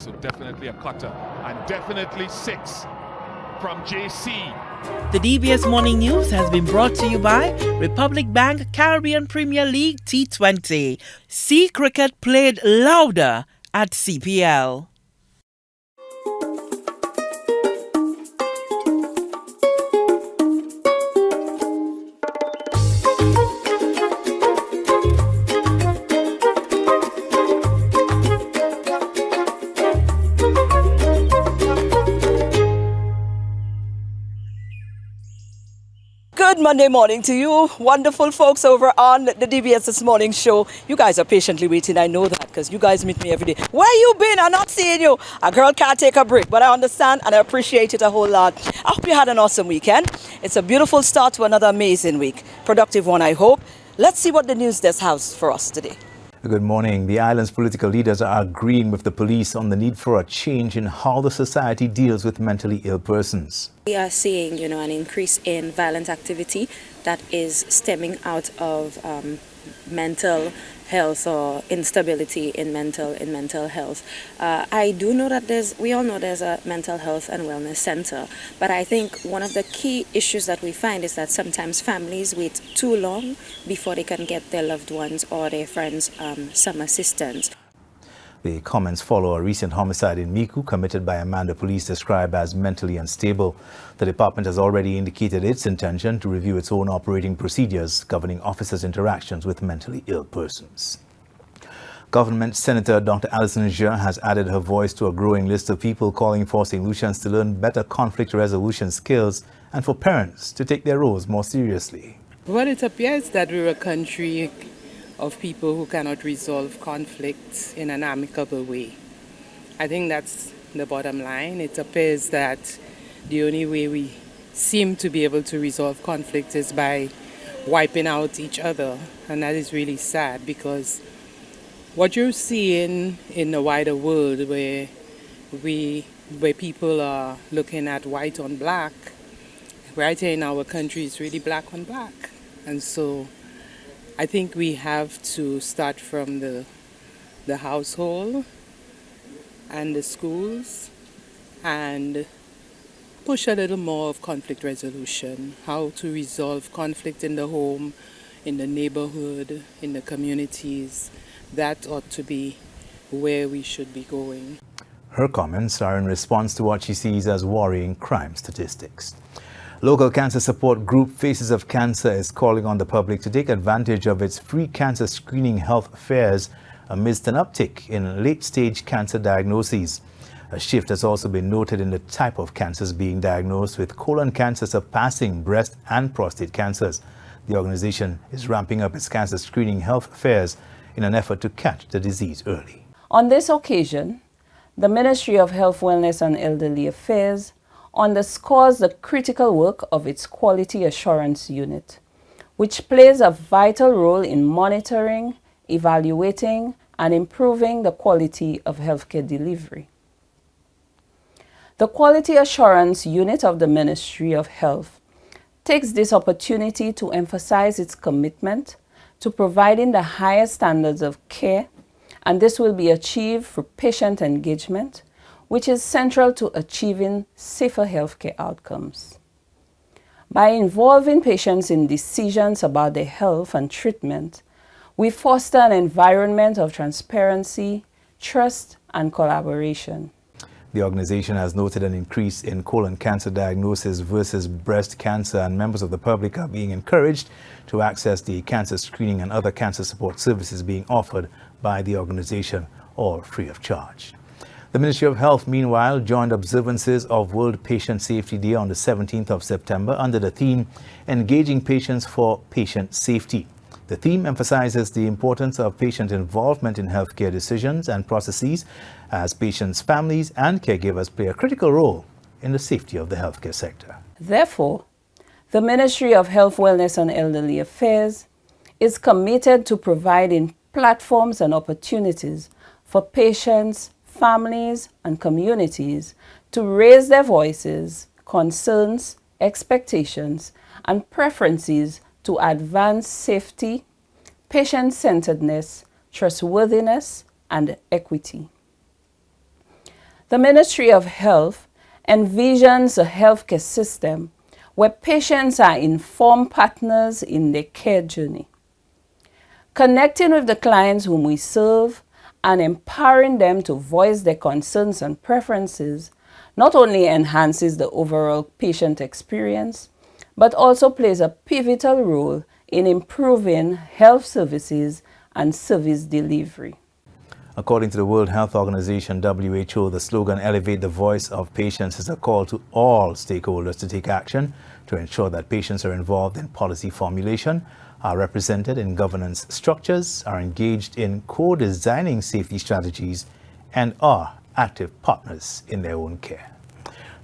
So definitely a cutter and definitely 6 from JC. The DBS Morning News has been brought to you by Republic Bank Caribbean Premier League T20. See cricket played louder at CPL. Good Monday morning to you, wonderful folks over on the DBS This Morning show. You guys are patiently waiting, I know that, because you guys meet me every day. Where you been? I'm not seeing you. A girl can't take a break, but I understand and I appreciate it a whole lot. I hope you had an awesome weekend. It's a beautiful start to another amazing week. Productive one, I hope. Let's see what the news desk has for us today. Good morning. The island's political leaders are agreeing with the police on the need for a change in how the society deals with mentally ill persons. We are seeing, an increase in violent activity that is stemming out of mental health or instability in mental health. I do know that we all know there's a mental health and wellness center, but I think one of the key issues that we find is that sometimes families wait too long before they can get their loved ones or their friends some assistance. The comments follow a recent homicide in Miku committed by a man the police describe as mentally unstable. The department has already indicated its intention to review its own operating procedures governing officers' interactions with mentally ill persons. Government Senator Dr. Alison Jean has added her voice to a growing list of people calling for St. Lucians to learn better conflict resolution skills and for parents to take their roles more seriously. Well, it appears that we're a country of people who cannot resolve conflicts in an amicable way. I think that's the bottom line. It appears that the only way we seem to be able to resolve conflict is by wiping out each other, and that is really sad, because what you're seeing in the wider world where people are looking at white on black, right here in our country is really black on black. And so I think we have to start from the household and the schools and push a little more of conflict resolution, how to resolve conflict in the home, in the neighborhood, in the communities. That ought to be where we should be going. Her comments are in response to what she sees as worrying crime statistics. Local cancer support group Faces of Cancer is calling on the public to take advantage of its free cancer screening health fairs amidst an uptick in late-stage cancer diagnoses. A shift has also been noted in the type of cancers being diagnosed, with colon cancer surpassing breast and prostate cancers. The organization is ramping up its cancer screening health fairs in an effort to catch the disease early. On this occasion, the Ministry of Health, Wellness and Elderly Affairs underscores the critical work of its Quality Assurance Unit, which plays a vital role in monitoring, evaluating, and improving the quality of healthcare delivery. The Quality Assurance Unit of the Ministry of Health takes this opportunity to emphasize its commitment to providing the highest standards of care, and this will be achieved through patient engagement, which is central to achieving safer healthcare outcomes. By involving patients in decisions about their health and treatment, we foster an environment of transparency, trust, and collaboration. The organization has noted an increase in colon cancer diagnosis versus breast cancer, and members of the public are being encouraged to access the cancer screening and other cancer support services being offered by the organization, all free of charge. The Ministry of Health, meanwhile, joined observances of World Patient Safety Day on the 17th of September under the theme, Engaging Patients for Patient Safety. The theme emphasizes the importance of patient involvement in healthcare decisions and processes, as patients, families, and caregivers play a critical role in the safety of the healthcare sector. Therefore, the Ministry of Health, Wellness and Elderly Affairs is committed to providing platforms and opportunities for patients, families, and communities to raise their voices, concerns, expectations, and preferences to advance safety, patient-centeredness, trustworthiness, and equity. The Ministry of Health envisions a healthcare system where patients are informed partners in their care journey. Connecting with the clients whom we serve and empowering them to voice their concerns and preferences not only enhances the overall patient experience, but also plays a pivotal role in improving health services and service delivery. According to the World Health Organization, WHO, the slogan "Elevate the Voice of Patients" is a call to all stakeholders to take action to ensure that patients are involved in policy formulation, are represented in governance structures, are engaged in co-designing safety strategies, and are active partners in their own care.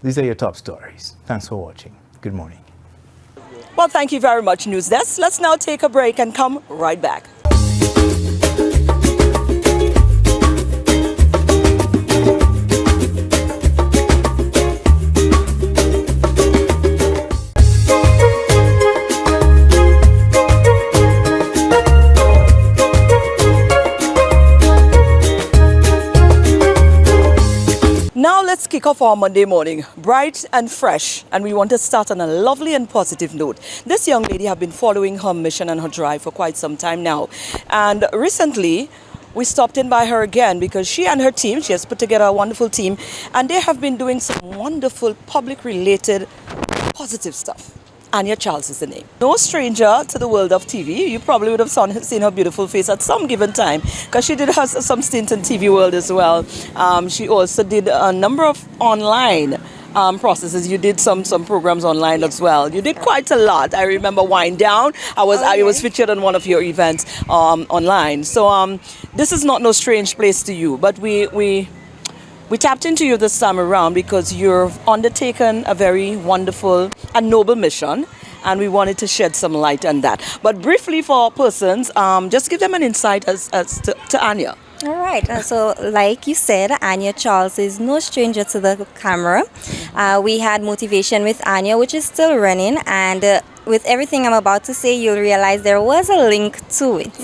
These are your top stories. Thanks for watching. Good morning. Well, thank you very much, News Desk. Let's now take a break and come right back. Now let's kick off our Monday morning, bright and fresh, and we want to start on a lovely and positive note. This young lady has been following her mission and her drive for quite some time now, and recently we stopped in by her again because she and her team, she has put together a wonderful team, and they have been doing some wonderful public-related positive stuff. Anya Charles is the name. No stranger to the world of TV. You probably would have seen her beautiful face at some given time because she did have some stint in TV world as well. She also did a number of online processes. You did some programs online as well. You did quite a lot. I remember Wind Down. I was featured on one of your events online. So this is not no strange place to you, but we tapped into you this time around because you've undertaken a very wonderful and noble mission, and we wanted to shed some light on that. But briefly for our persons, just give them an insight as to Anya. All right. So like you said, Anya Charles is no stranger to the camera. We had Motivation with Anya, which is still running, and with everything I'm about to say, you'll realize there was a link to it.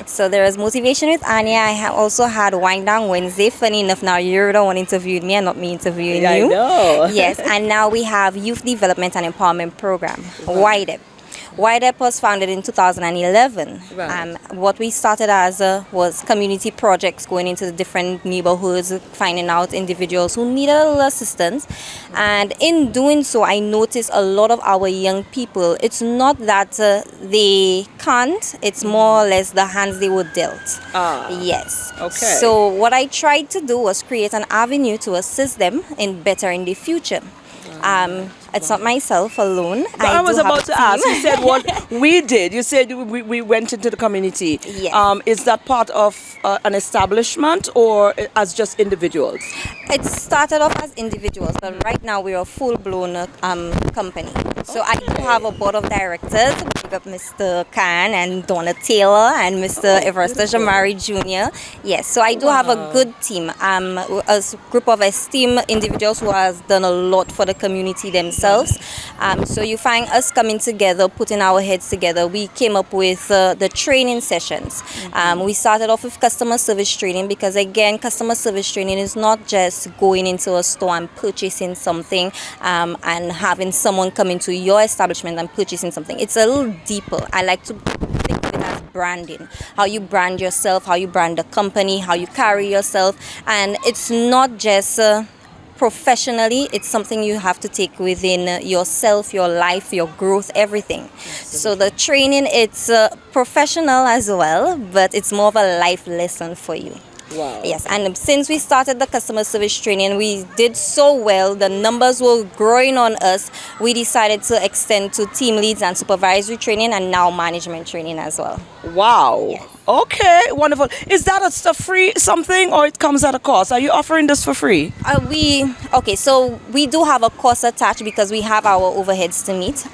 So there was Motivation with Anya. I also had Wind Down Wednesday. Funny enough, now you're the one interviewed me and not me interviewing you. I know. Yes, and now we have Youth Development and Empowerment Program, YDEP. YDEP was founded in 2011. Right. What we started as was community projects going into the different neighborhoods, finding out individuals who needed a little assistance. And in doing so, I noticed a lot of our young people, it's not that they can't, it's more or less the hands they were dealt. Yes. Okay. So what I tried to do was create an avenue to assist them in bettering the future. It's not myself alone. But I was about to ask, you said what we did. You said we went into the community. Yes. Is that part of an establishment or as just individuals? It started off as individuals, but right now we're a full-blown company. So I do have a board of directors. We've got Mr. Khan and Donna Taylor and Mr. Everesta Jamari Jr. Yes, so I do have a good team. A group of esteemed individuals who has done a lot for the community themselves. So you find us coming together, putting our heads together. We came up with the training sessions. We started off with customer service training because, again, customer service training is not just going into a store and purchasing something and having someone come into your establishment and purchasing something. It's a little deeper. I like to think of it as branding. How you brand yourself, how you brand the company, how you carry yourself. And it's not just professionally, it's something you have to take within yourself, your life, your growth, everything. So the training, it's professional as well, but it's more of a life lesson for you. Wow. Yes, and since we started the customer service training, we did so well, the numbers were growing on us, we decided to extend to team leads and supervisory training and now management training as well. Wow. Yes. Okay, wonderful. Is that a free something or it comes at a cost? Are you offering this for free? So we do have a cost attached because we have our overheads to meet.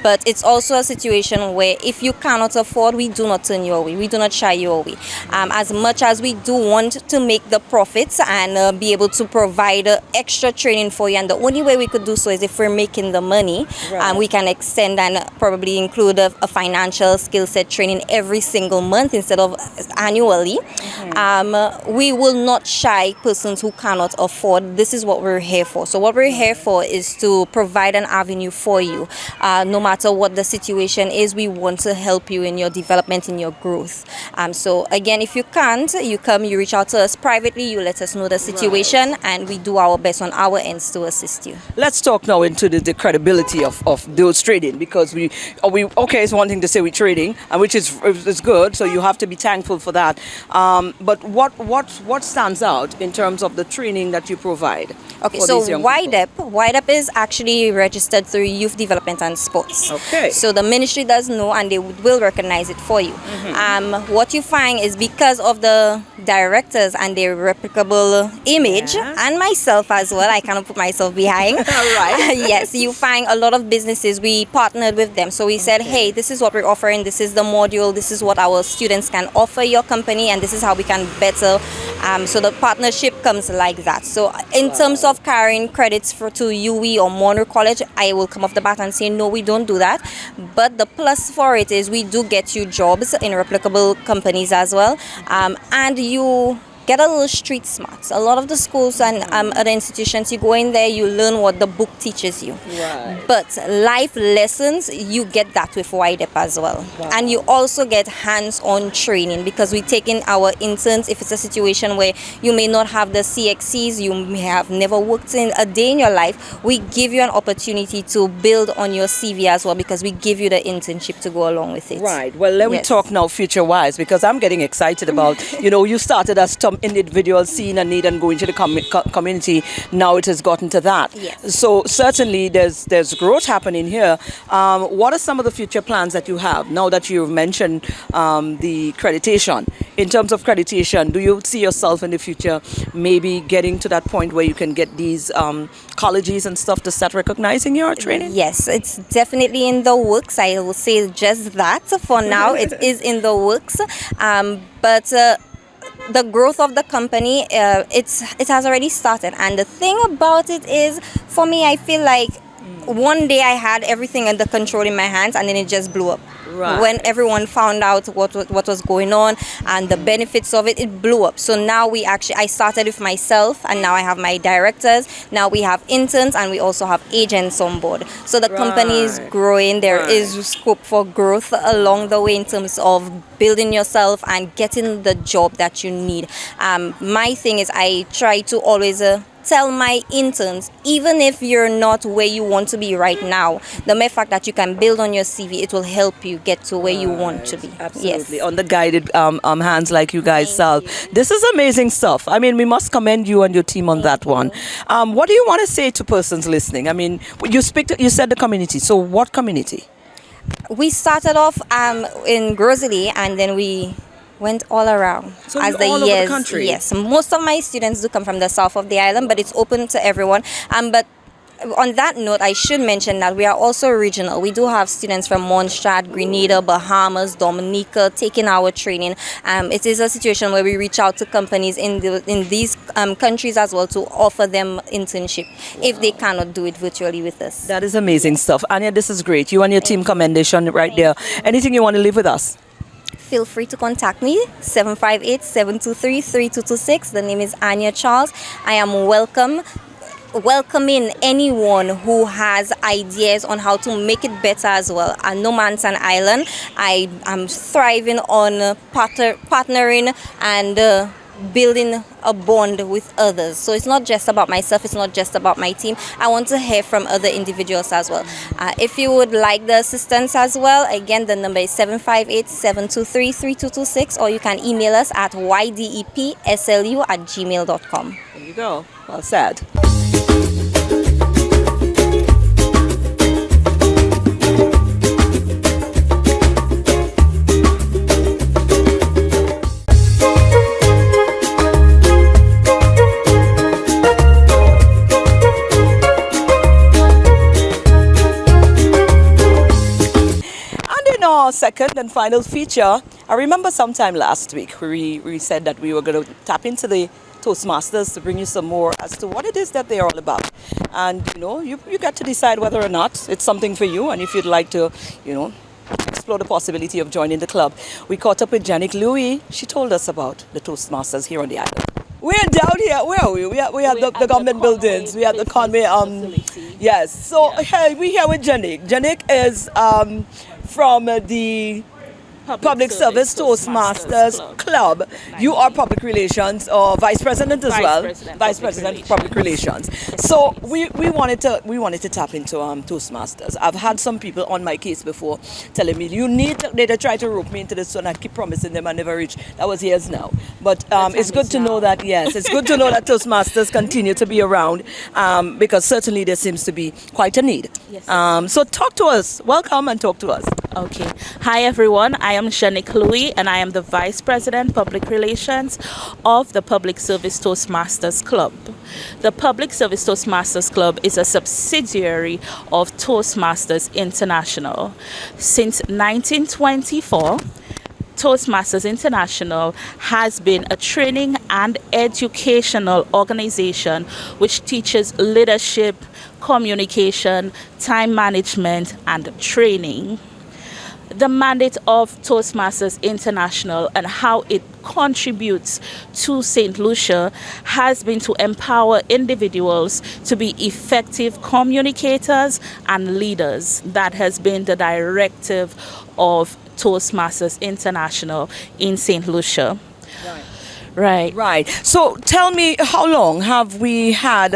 But it's also a situation where if you cannot afford, we do not turn you away. We do not shy you away. As much as we do want to make the profits and be able to provide extra training for you, and the only way we could do so is if we're making the money. Right. We can extend and probably include a financial skill set training every single month instead of annually. We will not shy persons who cannot afford. This is what we're here for. So what we're here for is to provide an avenue for you. No matter what the situation is, we want to help you in your development, in your growth. So again, if you can't, you come, you reach out to us privately, you let us know the situation, and we do our best on our ends to assist you. Let's talk now into the credibility of those trading, because we okay, it's one thing to say we're trading, and which is good, so you have to be thankful for that. But what stands out in terms of the training that you provide? Okay, for so these young people? YDEP is actually registered through Youth Development and Sports. Okay. So the ministry does know, and they will recognize it for you. What you find is because of the directors and their replicable image, and myself as well, I cannot put myself behind. Right. Yes, you find a lot of businesses, we partnered with them. So we said, hey, this is what we're offering, this is the module, this is what our students can offer your company, and this is how we can better. So the partnership comes like that. So in terms of carrying credits to UE or Monroe College, I will come off the bat and say, no, we don't do that. But the plus for it is we do get you jobs in replicable companies as well. And you get a little street smart. A lot of the schools and other institutions, you go in there, you learn what the book teaches you. Right. But life lessons, you get that with YDEP as well. Wow. And you also get hands-on training, because we take in our interns. If it's a situation where you may not have the CXCs, you may have never worked in a day in your life, we give you an opportunity to build on your CV as well, because we give you the internship to go along with it. Right. Well, let me talk now future-wise, because I'm getting excited about, you started as some individual seeing a need and going to the community. Now it has gotten to that. Yes. So certainly there's growth happening here. What are some of the future plans that you have now that you've mentioned the accreditation? In terms of accreditation, do you see yourself in the future maybe getting to that point where you can get these colleges and stuff to start recognizing your training? Yes, it's definitely in the works. I will say just that. For now, it is in the works. But the growth of the company, it has already started. And the thing about it is, for me, I feel like one day I had everything under control in my hands, and then it just blew up. Right. When everyone found out what was going on and the benefits of it, it blew up. So now I started with myself, and now I have my directors. Now we have interns, and we also have agents on board. So the company is growing. There is scope for growth along the way in terms of building yourself and getting the job that you need. My thing is, I try to always tell my interns, even if you're not where you want to be right now, the mere fact that you can build on your CV, it will help you get to where you want to be. Absolutely. Yes. On the guided hands like you guys sell. This is amazing stuff. I mean, we must commend you and your team on that one. What do you want to say to persons listening? I mean, you said the community. So what community? We started off in Grosley, and then we went all around. So as the all years, over the country? Yes, most of my students do come from the south of the island, but it's open to everyone. But on that note, I should mention that we are also regional. We do have students from Montserrat, Grenada, Bahamas, Dominica taking our training. It is a situation where we reach out to companies in these countries as well to offer them internship if they cannot do it virtually with us. That is amazing stuff. Anya, this is great. You and your team commendation right there. Anything you want to leave with us? Feel free to contact me, 758-723-3226. The name is Anya Charles. I am welcoming anyone who has ideas on how to make it better as well. No man's an island. I am thriving on partnering and building a bond with others. So it's not just about myself, it's not just about my team. I want to hear from other individuals as well. If you would like the assistance as well, again, the number is 758-723-3226, or you can email us at ydepslu@gmail.com. There you go. Well said. Second and final feature, I remember sometime last week we said that we were going to tap into the Toastmasters to bring you some more as to what it is that they're all about. And you get to decide whether or not it's something for you, and if you'd like to explore the possibility of joining the club. We caught up with Janik Louis. She told us about the Toastmasters here on the island. We're down here. Where are we? We have the government buildings. We have the Conway. Yes. So hey, we're here with Janik. Janik is from the Public Service Toastmasters Club. You are public relations or vice president as well. Vice president of public relations. So we wanted to tap into Toastmasters. I've had some people on my case before telling me they try to rope me into this, and I keep promising them I never reach. That was years now. But it's good to know that it's good to know that Toastmasters continue to be around because certainly there seems to be quite a need. Yes. So talk to us. Welcome and talk to us. Okay. Hi everyone. I am Janik Louis and I am the Vice President Public Relations of the Public Service Toastmasters Club. The Public Service Toastmasters Club is a subsidiary of Toastmasters International. Since 1924, Toastmasters International has been a training and educational organization which teaches leadership, communication, time management, and training. The mandate of Toastmasters International and how it contributes to St. Lucia has been to empower individuals to be effective communicators and leaders. That has been the directive of Toastmasters International in St. Lucia. Right. So tell me, how long have we had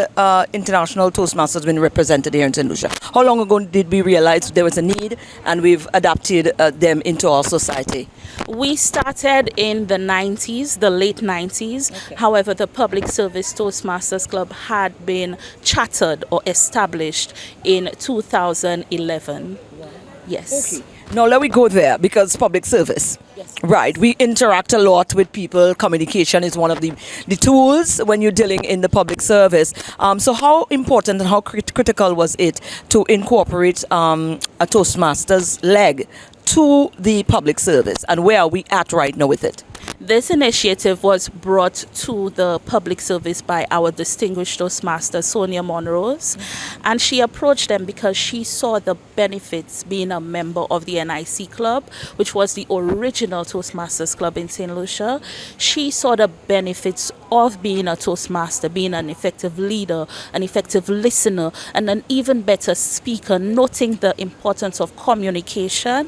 international Toastmasters been represented here in St. Lucia? How long ago did we realize there was a need and we've adapted them into our society? We started in the 90s, the late 90s. Okay. However, the Public Service Toastmasters Club had been chartered or established in 2011. Wow. Yes. Okay. Now let me go there because public service. Yes. Right. We interact a lot with people. Communication is one of the tools when you're dealing in the public service. So how important and how critical was it to incorporate a Toastmasters leg to the public service, and where are we at right now with it? This initiative was brought to the public service by our distinguished Toastmaster, Sonia Monrose, and she approached them because she saw the benefits being a member of the NIC Club, which was the original Toastmasters Club in St. Lucia. She saw the benefits of being a Toastmaster, being an effective leader, an effective listener, and an even better speaker, noting the importance of communication.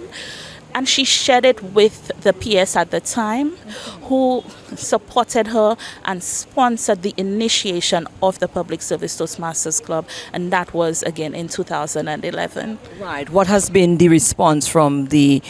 And she shared it with the PS at the time, who supported her and sponsored the initiation of the Public Service Toastmasters Club. And that was, again, in 2011. Right. What has been the response from the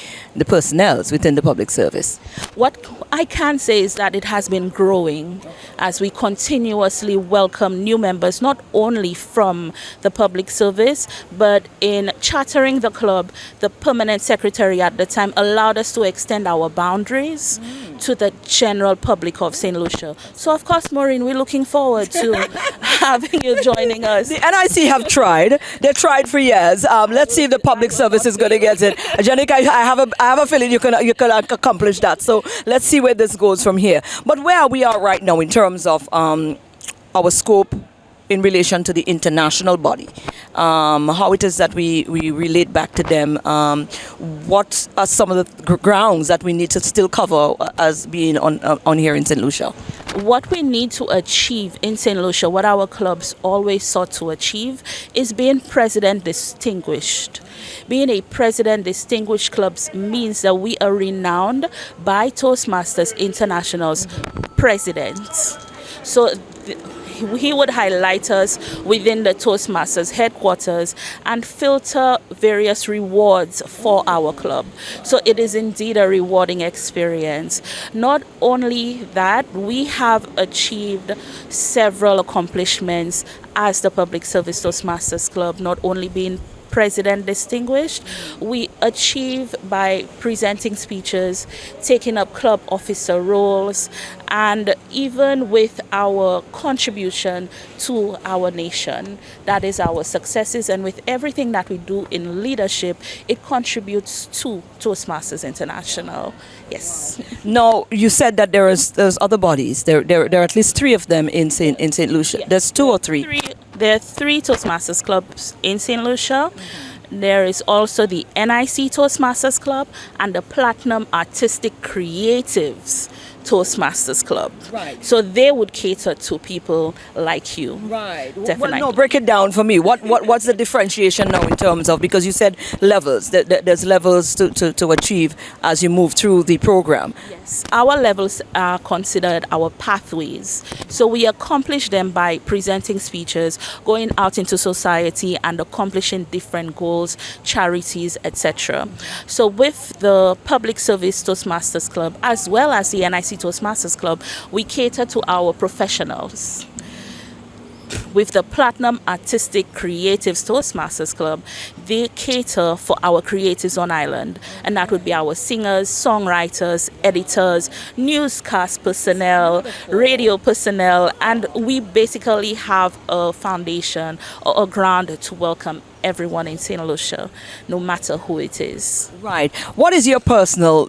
personnel within the public service? What I can say is that it has been growing as we continuously welcome new members, not only from the public service, but in chartering the club, the permanent secretary at the time allowed us to extend our boundaries to the general public of St. Lucia. So, of course, Maureen, we're looking forward to having you joining us. The NIC have tried. They tried for years. Let's see if the public service is going to get it. Janik, I have a feeling you can accomplish that. So let's see where this goes from here. But where we are right now in terms of our scope in relation to the international body, how it is that we relate back to them, what are some of the grounds that we need to still cover as being on here in St. Lucia? What we need to achieve in St. Lucia, what our clubs always sought to achieve, is being president distinguished. Being a president distinguished clubs means that we are renowned by Toastmasters International's presidents. So he would highlight us within the Toastmasters headquarters and filter various rewards for our club. So it is indeed a rewarding experience. Not only that, we have achieved several accomplishments as the Public Service Toastmasters Club, not only being president distinguished, we achieve by presenting speeches, taking up club officer roles, and even with our contribution to our nation. That is our successes, and with everything that we do in leadership, it contributes to Toastmasters International. Yes. Now, you said that there's other bodies. There are at least 3 of them in St. Lucia. Yes. There's 2 or 3? There are 3 Toastmasters clubs in St. Lucia. There is also the NIC Toastmasters Club and the Platinum Artistic Creatives Toastmasters Club. Right. So they would cater to people like you. Right. Definitely. Well, no, break it down for me. What's the differentiation now in terms of, because you said levels, there's levels to achieve as you move through the program. Yes, our levels are considered our pathways. So we accomplish them by presenting speeches, going out into society and accomplishing different goals, charities, etc. So with the Public Service Toastmasters Club as well as the NIC Toastmasters Club, we cater to our professionals. With the Platinum Artistic Creatives Toastmasters Club, they cater for our creatives on island, and that would be our singers, songwriters, editors, newscast personnel, radio personnel, and we basically have a foundation or a ground to welcome everyone in St. Lucia, no matter who it is. Right. What is your personal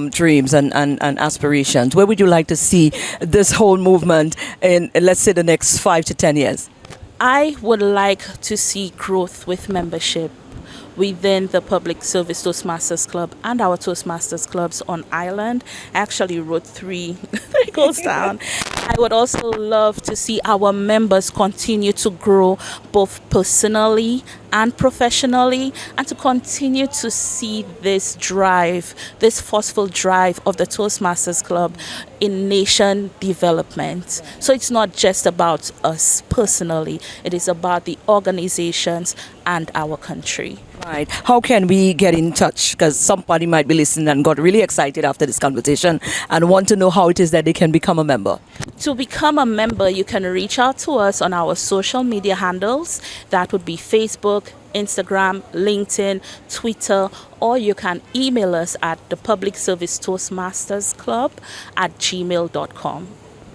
dreams and aspirations? Where would you like to see this whole movement in, let's say, the next 5 to 10 years? I would like to see growth with membership within the Public Service Toastmasters Club and our Toastmasters clubs on island. I actually wrote three goals down. I would also love to see our members continue to grow both personally and professionally, and to continue to see this drive, this forceful drive of the Toastmasters Club in nation development. So it's not just about us personally, it is about the organizations and our country. Right. How can we get in touch? Because somebody might be listening and got really excited after this conversation and want to know how it is that they can become a member. To become a member, you can reach out to us on our social media handles. That would be Facebook, Instagram, LinkedIn, Twitter, or you can email us at the Public Service Toastmasters Club at gmail.com.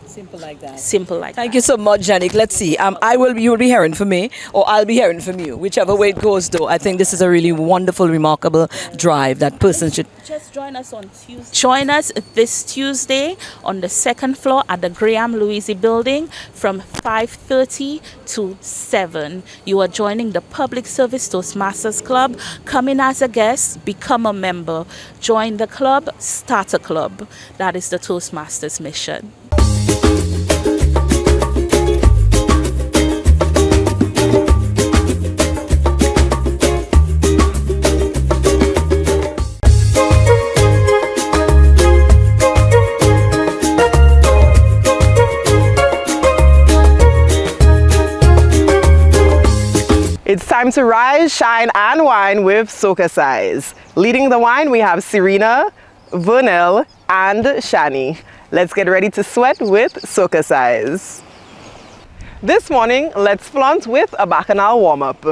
Simple like that. Simple like Thank that. you so much, Janik. Let's see. You will be hearing from me, or I'll be hearing from you. Whichever way it goes, though, I think this is a really wonderful, remarkable drive that person should. Just join us on Tuesday. Join us this Tuesday on the second floor at the Graham Louisi building from 5:30 to 7. You are joining the Public Service Toastmasters Club. Come in as a guest, become a member. Join the club, start a club. That is the Toastmasters mission. It's time to rise, shine, and wine with SocaCize. Leading the wine, we have Serena, Vernell, and Shani. Let's get ready to sweat with SocaCize. This morning, let's flaunt with a bacchanal warm-up.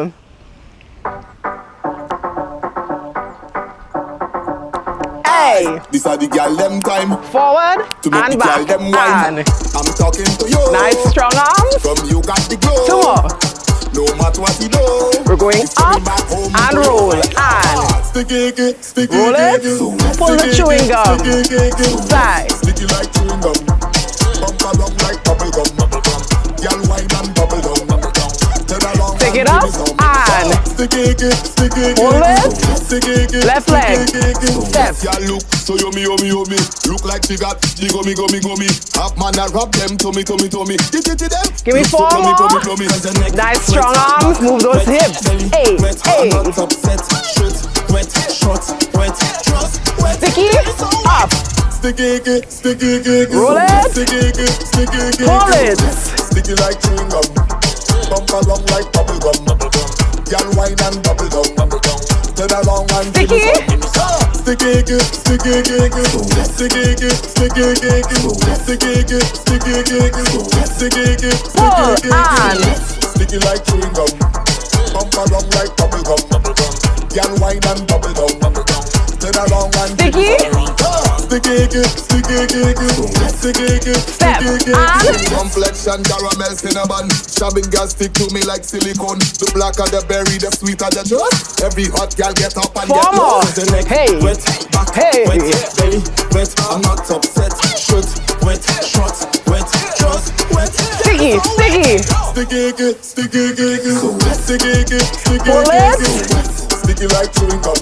Hey! This are the girl them time. Forward to make and the back. girl them wine. I'm talking to you. Nice strong arms. From you got the glow. 2 more. No matter what you do. We're going up and roll and roll it. Pull the chewing gum. Side. Sticky like chewing gum. Bump along like bubble gum. Girl wine and bubble gum. Take it up and hold it. Left leg. Step. Look so yummy. Look like she got the gummy. Half man a rub them tummy. Give me 4 more. Nice strong arms. Move those hips. Hey. Sticky up. Roll it. Hold it. Sticky like chewing gum. Bump along like bubble gum. Girl wine and bubble gum. Turn along and sticky. Pull and sticky like chewing gum. Bump along like bubble gum. Girl wine and bubble gum. Turn along and sticky. Step and complexion caramel cinnamon. Shabbing girl stick to me like silicone. The blacker the berry, the sweeter the juice. Every hot girl get up and 4 get more. Hey, wet, back, hey, wet, belly, wet. I'm not upset. Shoot, wet, shot, wet, just wet. Sticky. Sticky. Pull it. sticky like chewing gum.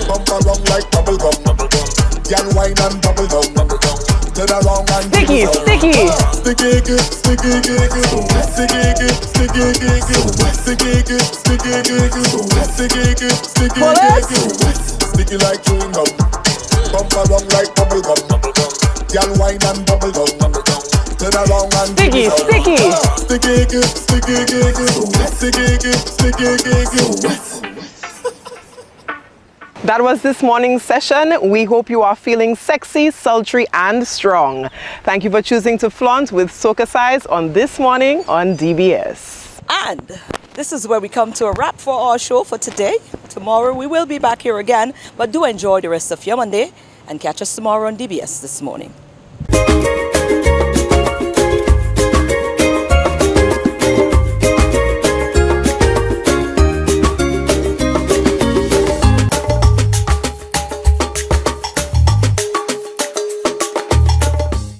Bump around like bubble gum. Girl wine and bubble down. Turn around and Sticky, sticky. Sticky, sticky, sticky, sticky, sticky, sticky, sticky, sticky, sticky, sticky like chewing gum. Bump around like bubble gum. Girl wine and bubble down. Turn around and sticky, sticky, sticky, sticky, sticky, sticky. That was this morning's session. We hope you are feeling sexy, sultry, and strong. Thank you for choosing to flaunt with SocaCize on This Morning on DBS. And this is where we come to a wrap for our show for today. Tomorrow we will be back here again, but do enjoy the rest of your Monday and catch us tomorrow on DBS This Morning.